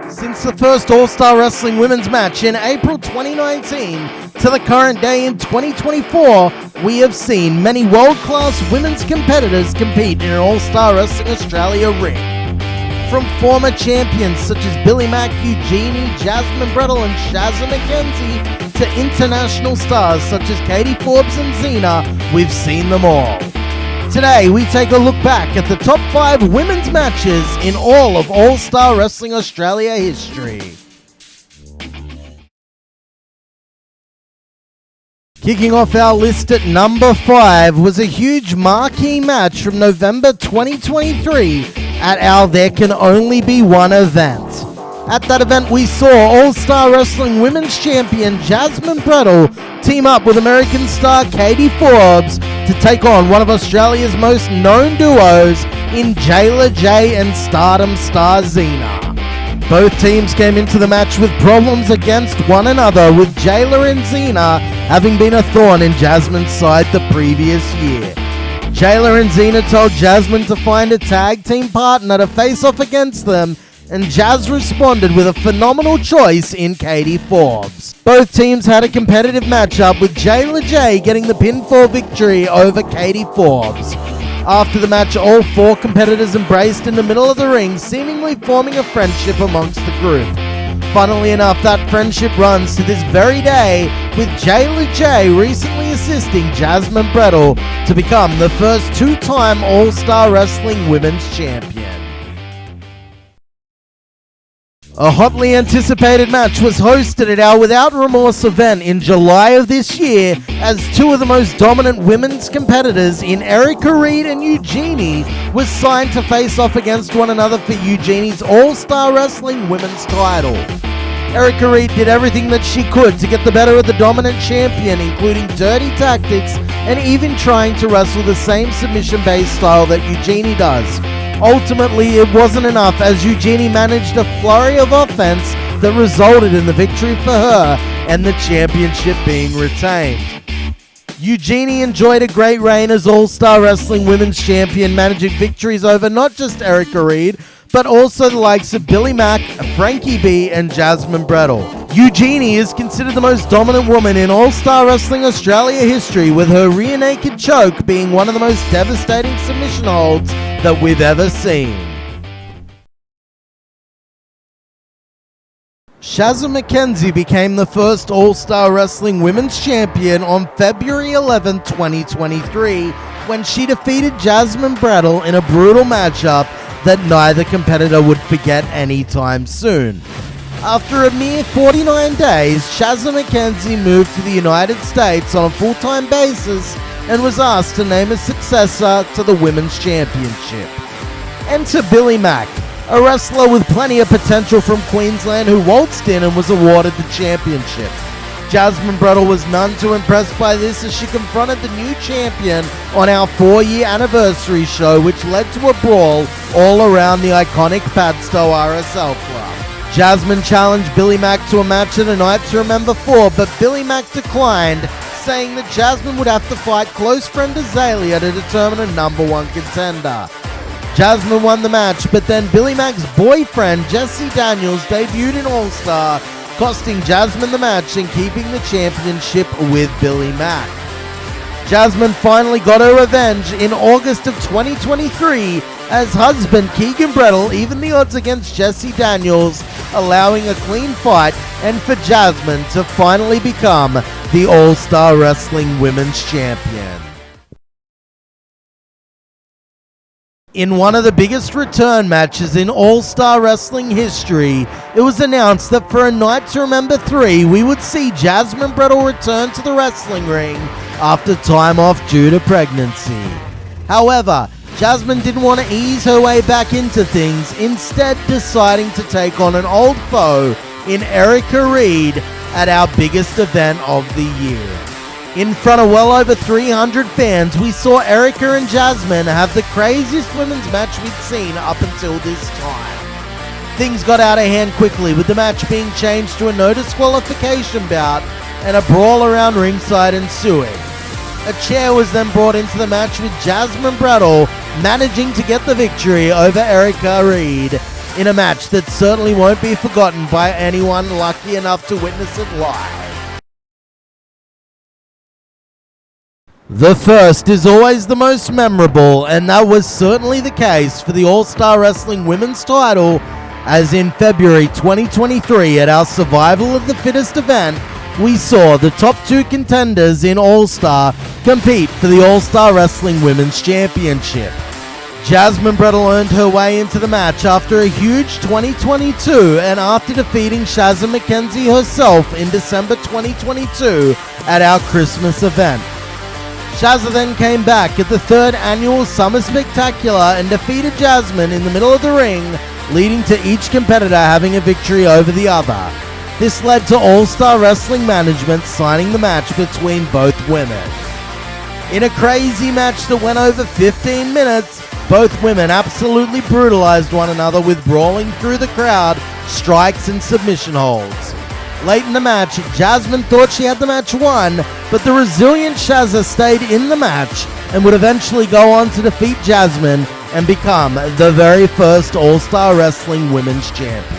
Since the first All-Star Wrestling women's match in April 2019 to the current day in 2024, we have seen many world-class women's competitors compete in an All-Star Wrestling Australia ring. From former champions such as Billie Mac, Eugene, Jasmin, Brettle and Shazza McKenzie to international stars such as Katie Forbes and Xena, we've seen them all. Today, we take a look back at the top 5 women's matches in all of All-Star Wrestling Australia history. Kicking off our list at number 5 was a huge marquee match from November 2023 at our There Can Only Be One event. At that event, we saw All-Star Wrestling Women's Champion Jasmine Brettle team up with American star Katie Forbes to take on one of Australia's most known duos in Jayla J and Stardom star Xena. Both teams came into the match with problems against one another, with Jayla and Xena having been a thorn in Jasmine's side the previous year. Jayla and Xena told Jasmine to find a tag team partner to face off against them, and Jazz responded with a phenomenal choice in Katie Forbes. Both teams had a competitive matchup, with Jayla J getting the pinfall victory over Katie Forbes. After the match, all 4 competitors embraced in the middle of the ring, seemingly forming a friendship amongst the group. Funnily enough, that friendship runs to this very day, with Jayla J recently assisting Jasmine Brettle to become the first 2-time All-Star Wrestling Women's Champion. A hotly anticipated match was hosted at our Without Remorse event in July of this year, as 2 of the most dominant women's competitors in Erika, Reid and Eugene was signed to face off against one another for Eugene's All-Star Wrestling Women's title. Erika Reid did everything that she could to get the better of the dominant champion, including dirty tactics and even trying to wrestle the same submission-based style that Eugene does. Ultimately, it wasn't enough, as Eugene managed a flurry of offense that resulted in the victory for her and the championship being retained. Eugene enjoyed a great reign as All-Star Wrestling Women's Champion, managing victories over not just Erika Reid, but also the likes of Billie Mac, Frankie B, and Jasmine Brettle. Eugene is considered the most dominant woman in All-Star Wrestling Australia history, with her rear naked choke being one of the most devastating submission holds that we've ever seen. Shazza McKenzie became the first All-Star Wrestling Women's Champion on February 11, 2023, when she defeated Jasmine Brettle in a brutal matchup that neither competitor would forget anytime soon. After a mere 49 days, Shazza McKenzie moved to the United States on a full-time basis and was asked to name a successor to the Women's Championship. Enter Billie Mac, a wrestler with plenty of potential from Queensland who waltzed in and was awarded the championship. Jasmine Brettle was none too impressed by this, as she confronted the new champion on our 4-year anniversary show, which led to a brawl all around the iconic Padstow RSL club. Jasmine challenged Billie Mac to a match at A Night to Remember 4, but Billie Mac declined, saying that Jasmine would have to fight close friend Azalea to determine a number 1 contender. Jasmine won the match, but then Billie Mac's boyfriend Jesse Daniels debuted in All-Star, costing Jasmine the match and keeping the championship with Billie Mac. Jasmine finally got her revenge in August of 2023, as husband Keegan Brettle evened the odds against Jesse Daniels, allowing a clean fight and for Jasmine to finally become the All-Star Wrestling Women's Champion. In one of the biggest return matches in All-Star Wrestling history, it was announced that for A Night to Remember 3, we would see Jasmine Brettle return to the wrestling ring after time off due to pregnancy. However, Jasmine didn't want to ease her way back into things, instead deciding to take on an old foe in Erika Reid at our biggest event of the year. In front of well over 300 fans, we saw Erika and Jasmine have the craziest women's match we'd seen up until this time. Things got out of hand quickly, with the match being changed to a no disqualification bout and a brawl around ringside ensuing. A chair was then brought into the match, with Jasmine Brettle managing to get the victory over Erika Reid, in a match that certainly won't be forgotten by anyone lucky enough to witness it live. The first is always the most memorable, and that was certainly the case for the All-Star Wrestling Women's title, as in February 2023 at our Survival of the Fittest event, we saw the top two contenders in All-Star compete for the All-Star Wrestling Women's Championship. Jasmine Brettle earned her way into the match after a huge 2022 and after defeating Shazza McKenzie herself in December 2022 at our Christmas event. Shazza then came back at the third annual Summer Spectacular and defeated Jasmine in the middle of the ring, leading to each competitor having a victory over the other. This led to All-Star Wrestling Management signing the match between both women. In a crazy match that went over 15 minutes, both women absolutely brutalized one another with brawling through the crowd, strikes and submission holds. Late in the match, Jasmine thought she had the match won, but the resilient Shazza stayed in the match and would eventually go on to defeat Jasmine and become the very first All-Star Wrestling Women's Champion.